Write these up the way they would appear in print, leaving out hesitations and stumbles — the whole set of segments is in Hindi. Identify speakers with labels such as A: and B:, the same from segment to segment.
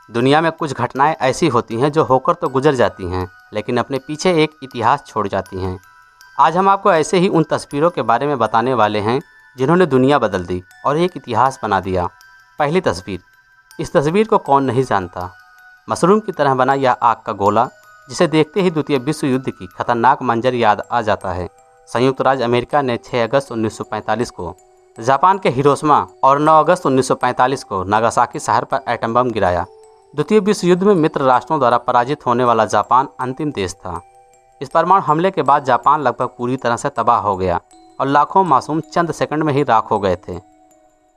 A: दुनिया में कुछ घटनाएं ऐसी होती हैं जो होकर तो गुजर जाती हैं, लेकिन अपने पीछे एक इतिहास छोड़ जाती हैं। आज हम आपको ऐसे ही उन तस्वीरों के बारे में बताने वाले हैं जिन्होंने दुनिया बदल दी और एक इतिहास बना दिया। पहली तस्वीर। इस तस्वीर को कौन नहीं जानता। मशरूम की तरह बना यह आग का गोला, जिसे देखते ही द्वितीय विश्व युद्ध की खतरनाक मंजर याद आ जाता है। संयुक्त राज्य अमेरिका ने 6 अगस्त 1945 को जापान के हिरोशिमा और 9 अगस्त 1945 को नागासाकी शहर पर एटम बम गिराया। द्वितीय विश्व युद्ध में मित्र राष्ट्रों द्वारा पराजित होने वाला जापान अंतिम देश था। इस परमाणु हमले के बाद जापान लगभग पूरी तरह से तबाह हो गया और लाखों मासूम चंद सेकंड में ही राख हो गए थे।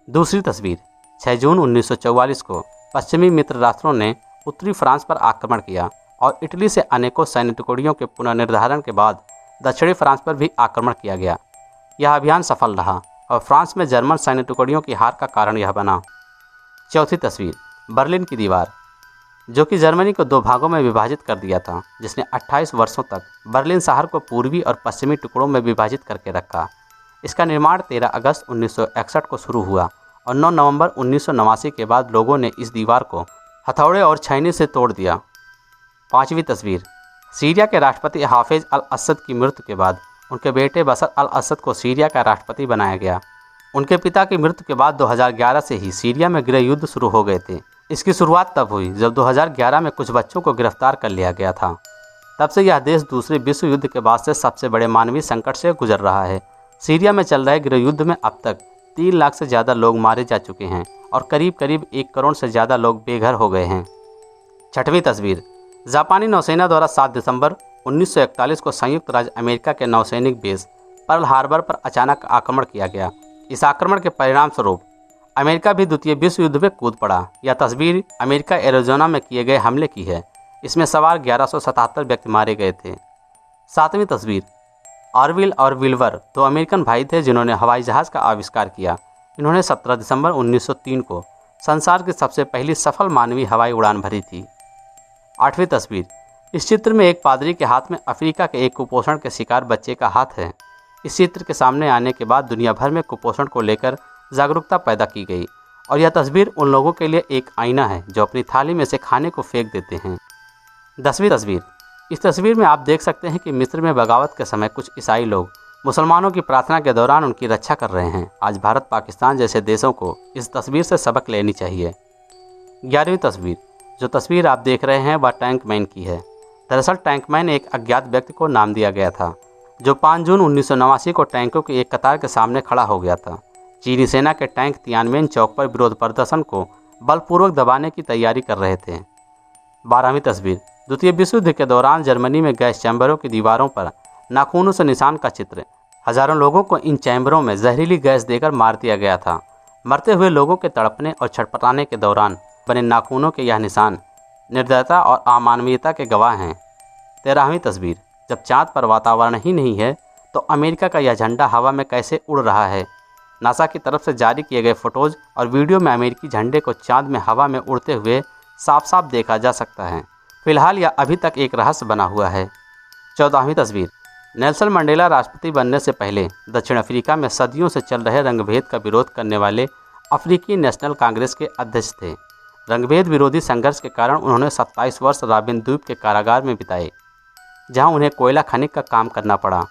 A: दूसरी तस्वीर। 6 जून 1944 को पश्चिमी मित्र राष्ट्रों ने उत्तरी फ्रांस पर आक्रमण किया और इटली से अनेकों सैन्य टुकड़ियों के पुनर्निर्धारण के बाद दक्षिणी फ्रांस पर भी आक्रमण किया गया। यह अभियान सफल रहा और फ्रांस में जर्मन सैन्य टुकड़ियों की हार का कारण यह बना। चौथी तस्वीर। बर्लिन की दीवार, जो कि जर्मनी को 2 भागों में विभाजित कर दिया था, जिसने 28 वर्षों तक बर्लिन शहर को पूर्वी और पश्चिमी टुकड़ों में विभाजित करके रखा। इसका निर्माण 13 अगस्त 1961 को शुरू हुआ और 9 नवंबर 1989 के बाद लोगों ने इस दीवार को हथौड़े और छैनी से तोड़ दिया। पांचवी तस्वीर। सीरिया के राष्ट्रपति हाफिज अल असद की मृत्यु के बाद उनके बेटे बशर अल असद को सीरिया का राष्ट्रपति बनाया गया। उनके पिता की मृत्यु के बाद 2011 से ही सीरिया में गृह युद्ध शुरू हो गए थे। इसकी शुरुआत तब हुई जब 2011 में कुछ बच्चों को गिरफ्तार कर लिया गया था। तब से यह देश दूसरे विश्व युद्ध के बाद से सबसे बड़े मानवीय संकट से गुजर रहा है। सीरिया में चल रहे गृह युद्ध में अब तक 3 लाख से ज़्यादा लोग मारे जा चुके हैं और करीब करीब 1 करोड़ से ज़्यादा लोग बेघर हो गए हैं। छठवीं तस्वीर। जापानी नौसेना द्वारा 7 दिसंबर 1941 को संयुक्त राज्य अमेरिका के नौसैनिक बेस पर्ल हार्बर पर अचानक आक्रमण किया गया। इस आक्रमण के परिणाम स्वरूप अमेरिका भी द्वितीय विश्व युद्ध में कूद पड़ा। यह तस्वीर अमेरिका एरिज़ोना में किए गए हमले की है। इसमें सवार 1177 व्यक्ति मारे गए थे। 7वीं तस्वीर। ऑरविल और विल्बर 2 अमेरिकन भाई थे जिन्होंने हवाई जहाज़ का आविष्कार किया। इन्होंने 17 दिसंबर 1903 को संसार की सबसे पहली सफल मानवीय हवाई उड़ान भरी थी। 8वीं तस्वीर। इस चित्र में एक पादरी के हाथ में अफ्रीका के एक कुपोषण के शिकार बच्चे का हाथ है। इस चित्र के सामने आने के बाद दुनिया भर में कुपोषण को लेकर जागरूकता पैदा की गई और यह तस्वीर उन लोगों के लिए एक आईना है जो अपनी थाली में से खाने को फेंक देते हैं। 10वीं तस्वीर। इस तस्वीर में आप देख सकते हैं कि मिस्र में बगावत के समय कुछ ईसाई लोग मुसलमानों की प्रार्थना के दौरान उनकी रक्षा कर रहे हैं। आज भारत पाकिस्तान जैसे देशों को इस तस्वीर से सबक लेनी चाहिए। 11वीं तस्वीर। जो तस्वीर आप देख रहे हैं वह टैंकमैन की है। दरअसल टैंकमैन एक अज्ञात व्यक्ति को नाम दिया गया था जो 5 जून 1989 को टैंकों की एक कतार के सामने खड़ा हो गया था। चीनी सेना के टैंक तियानमेन चौक पर विरोध प्रदर्शन को बलपूर्वक दबाने की तैयारी कर रहे थे। 12वीं तस्वीर। द्वितीय विश्व युद्ध के दौरान जर्मनी में गैस चैम्बरों की दीवारों पर नाखूनों से निशान का चित्र। हजारों लोगों को इन चैम्बरों में जहरीली गैस देकर मार दिया गया था। मरते हुए लोगों के तड़पने और छटपटाने के दौरान बने नाखूनों के यह निशान निर्दयता और अमानवीयता के गवाह हैं। 13वीं तस्वीर। जब चाँद पर वातावरण ही नहीं है तो अमेरिका का यह झंडा हवा में कैसे उड़ रहा है। नासा की तरफ से जारी किए गए फोटोज और वीडियो में अमेरिकी झंडे को चाँद में हवा में उड़ते हुए साफ साफ देखा जा सकता है। फिलहाल यह अभी तक एक रहस्य बना हुआ है। 14वीं तस्वीर। नेल्सन मंडेला राष्ट्रपति बनने से पहले दक्षिण अफ्रीका में सदियों से चल रहे रंगभेद का विरोध करने वाले अफ्रीकी नेशनल कांग्रेस के अध्यक्ष थे। रंगभेद विरोधी संघर्ष के कारण उन्होंने 27 वर्ष रॉबिन द्वीप के कारागार में बिताए, जहां उन्हें कोयला खनिक का काम करना पड़ा।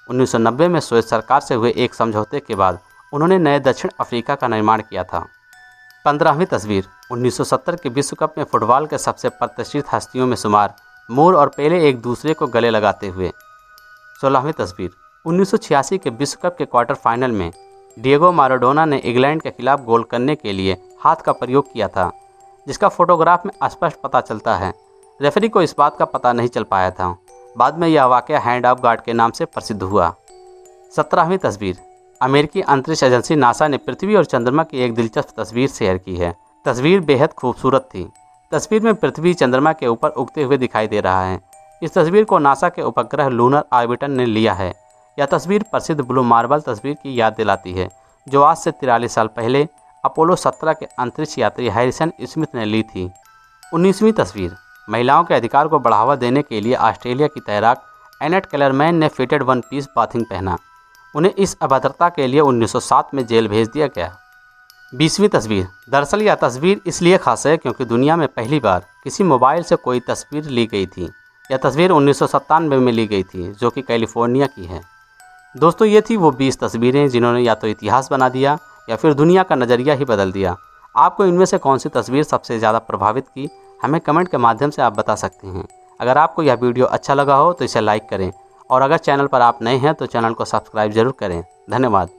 A: 1990 में स्वेज सरकार से हुए एक समझौते के बाद उन्होंने नए दक्षिण अफ्रीका का निर्माण किया था। 15वीं तस्वीर। 1970 के विश्व कप में फुटबॉल के सबसे प्रतिष्ठित हस्तियों में शुमार मूर और पेले एक दूसरे को गले लगाते हुए। 16वीं तस्वीर। 1986 के विश्व कप के क्वार्टर फाइनल में डिएगो माराडोना ने इंग्लैंड के खिलाफ गोल करने के लिए हाथ का प्रयोग किया था, जिसका फोटोग्राफ में स्पष्ट पता चलता है। रेफरी को इस बात का पता नहीं चल पाया था। बाद में यह वाकया हैंड ऑफ गॉड के नाम से प्रसिद्ध हुआ। 17वीं तस्वीर। अमेरिकी अंतरिक्ष एजेंसी नासा ने पृथ्वी और चंद्रमा की एक दिलचस्प तस्वीर शेयर की है। तस्वीर बेहद खूबसूरत थी। तस्वीर में पृथ्वी चंद्रमा के ऊपर उगते हुए दिखाई दे रहा है। इस तस्वीर को नासा के उपग्रह लूनर ऑर्बिटर ने लिया है। यह तस्वीर प्रसिद्ध ब्लू मार्बल तस्वीर की याद दिलाती है जो आज से 43 साल पहले अपोलो 17 के अंतरिक्ष यात्री हैरिसन स्मिथ ने ली थी। 19वीं तस्वीर। महिलाओं के अधिकार को बढ़ावा देने के लिए ऑस्ट्रेलिया की तैराक एनेट केलरमैन ने फिटेड वन पीस बाथिंग पहना। उन्हें इस अभद्रता के लिए 1907 में जेल भेज दिया गया। 20वीं तस्वीर। दरअसल यह तस्वीर इसलिए खास है क्योंकि दुनिया में पहली बार किसी मोबाइल से कोई तस्वीर ली गई थी। यह तस्वीर 1997 में ली गई थी, जो कि कैलिफोर्निया की है। दोस्तों, ये थी वो 20 तस्वीरें जिन्होंने या तो इतिहास बना दिया या फिर दुनिया का नज़रिया ही बदल दिया। आपको इनमें से कौन सी तस्वीर सबसे ज़्यादा प्रभावित की, हमें कमेंट के माध्यम से आप बता सकते हैं। अगर आपको यह वीडियो अच्छा लगा हो तो इसे लाइक करें, और अगर चैनल पर आप नए हैं तो चैनल को सब्सक्राइब जरूर करें। धन्यवाद।